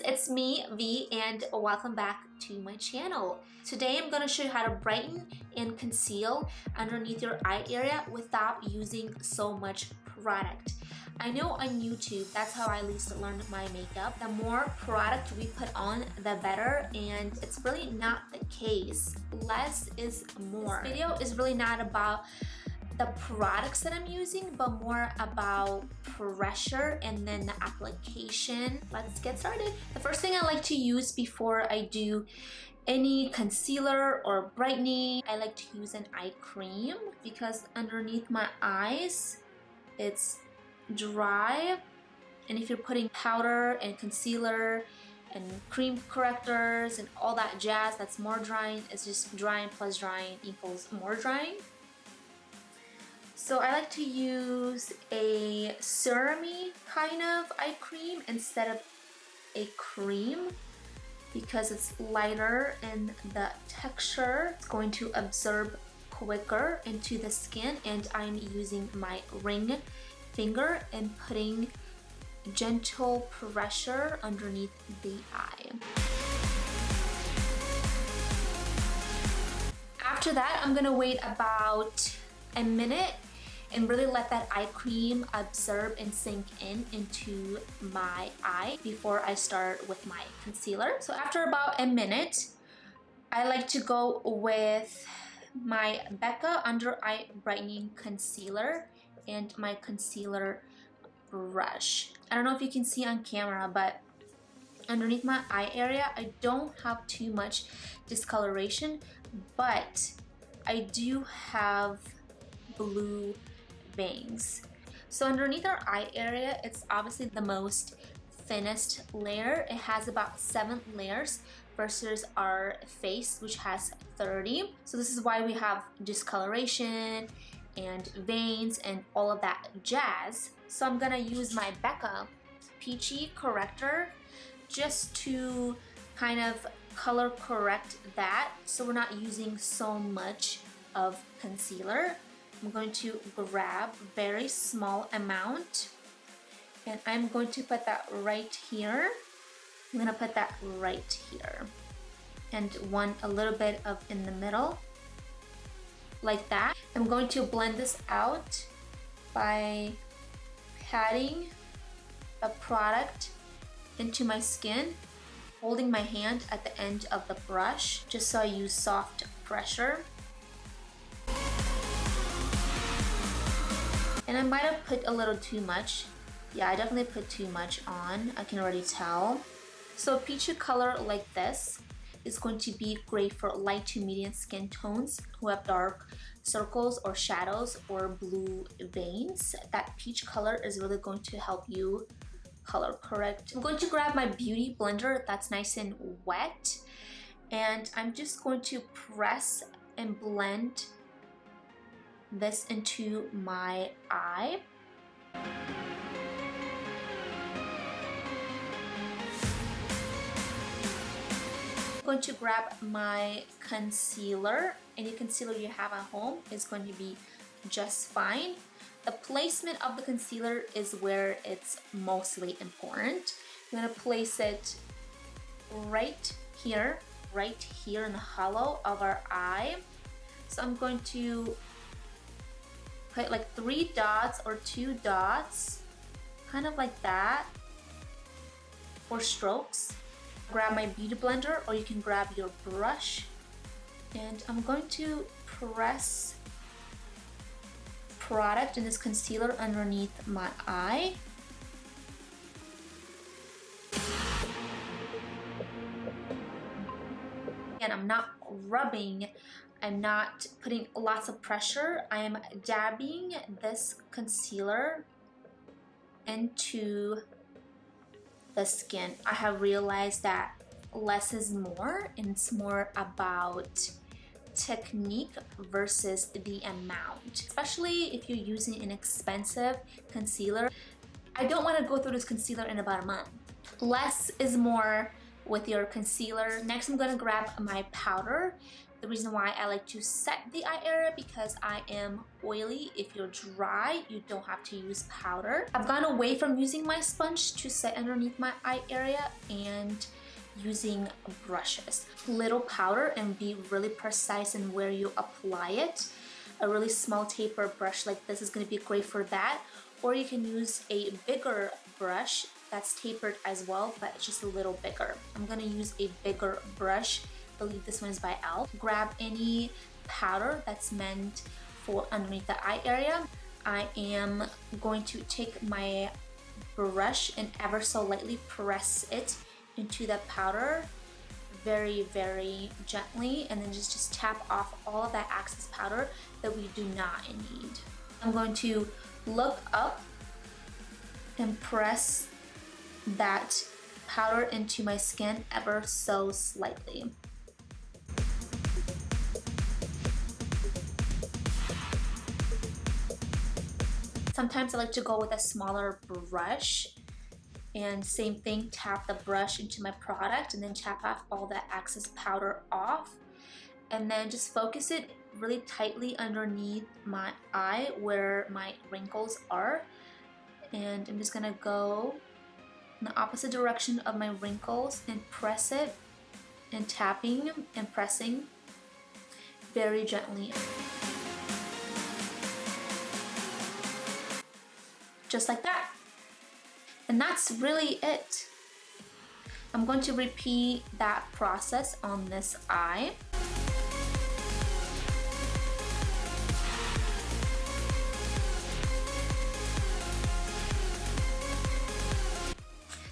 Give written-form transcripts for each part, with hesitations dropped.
it's me, V, and welcome back to my channel. Today I'm going to show you how to brighten and conceal underneath your eye area without using so much product. I know on YouTube, that's how I at least learned my makeup. The more product we put on, the better, and it's really not the case. Less is more. This video is really not about the products that I'm using, but more about pressure and then the application. Let's get started. The first thing I like to use before I do any concealer or brightening, I like to use an eye cream because underneath my eyes, it's dry. And if you're putting powder and concealer and cream correctors and all that jazz, that's more drying. It's just drying plus drying equals more drying. So I like to use a serum-y kind of eye cream instead of a cream because it's lighter in the texture. It's going to absorb quicker into the skin, and I'm using my ring finger and putting gentle pressure underneath the eye. After that, I'm gonna wait about a minute and really let that eye cream absorb and sink into my eye before I start with my concealer. So after about a minute, I like to go with my BECCA Under Eye Brightening Concealer and my concealer brush. I don't know if you can see on camera, but underneath my eye area, I don't have too much discoloration, but I do have blue veins. So underneath our eye area, it's obviously the most thinnest layer. It has about 7 layers versus our face, which has 30. So this is why we have discoloration and veins and all of that jazz. So I'm gonna use my BECCA Peachy Corrector just to kind of color correct that, so we're not using so much of concealer. I'm going to grab a very small amount and I'm going to put that right here. I'm gonna put that right here and one a little bit of in the middle like that. I'm going to blend this out by patting the product into my skin, holding my hand at the end of the brush just so I use soft pressure. And I might have put a little too much. Yeah, I definitely put too much on. I can already tell. So a peachy color like this is going to be great for light to medium skin tones who have dark circles or shadows or blue veins. That peach color is really going to help you color correct. I'm going to grab my beauty blender that's nice and wet, and I'm just going to press and blend this into my eye. I'm going to grab my concealer. Any concealer you have at home is going to be just fine. The placement of the concealer is where it's mostly important. I'm going to place it right here in the hollow of our eye. So I'm going to put like 3 dots or 2 dots, kind of like that, for strokes. Grab my beauty blender or you can grab your brush, and I'm going to press product in this concealer underneath my eye. And I'm not rubbing, I'm not putting lots of pressure. I am dabbing this concealer into the skin. I have realized that less is more, and it's more about technique versus the amount. Especially if you're using an expensive concealer. I don't want to go through this concealer in about a month. Less is more with your concealer. Next, I'm gonna grab my powder. The reason why I like to set the eye area because I am oily. If you're dry, you don't have to use powder. I've gone away from using my sponge to set underneath my eye area and using brushes. Little powder and be really precise in where you apply it. A really small taper brush like this is going to be great for that. Or you can use a bigger brush that's tapered as well, but it's just a little bigger. I'm going to use a bigger brush. I believe this one is by E.L.F. Grab any powder that's meant for underneath the eye area. I am going to take my brush and ever so lightly press it into the powder very, very gently, and then just tap off all of that excess powder that we do not need. I'm going to look up and press that powder into my skin ever so slightly. Sometimes I like to go with a smaller brush, and same thing, tap the brush into my product and then tap off all that excess powder off, and then just focus it really tightly underneath my eye where my wrinkles are. And I'm just gonna go in the opposite direction of my wrinkles and press it, and tapping and pressing very gently. Just like that. And that's really it. I'm going to repeat that process on this eye.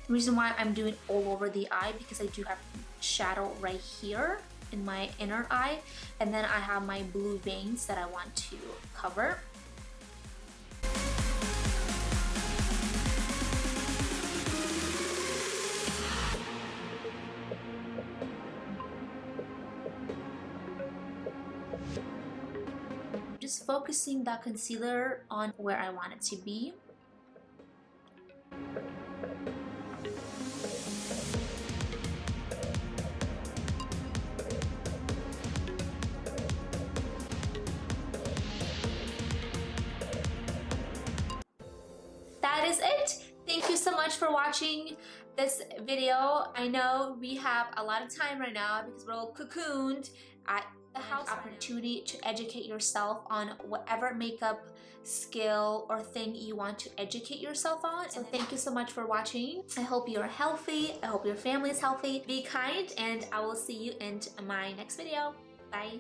The reason why I'm doing all over the eye because I do have shadow right here in my inner eye, and then I have my blue veins that I want to cover. Just focusing that concealer on where I want it to be. That is it. Thank you so much for watching this video. I know we have a lot of time right now because we're all cocooned at the house. Opportunity to educate yourself on whatever makeup skill or thing you want to educate yourself on. So thank you so much for watching. I hope you're healthy. I hope your family is healthy. Be kind, and I will see you in my next video. Bye.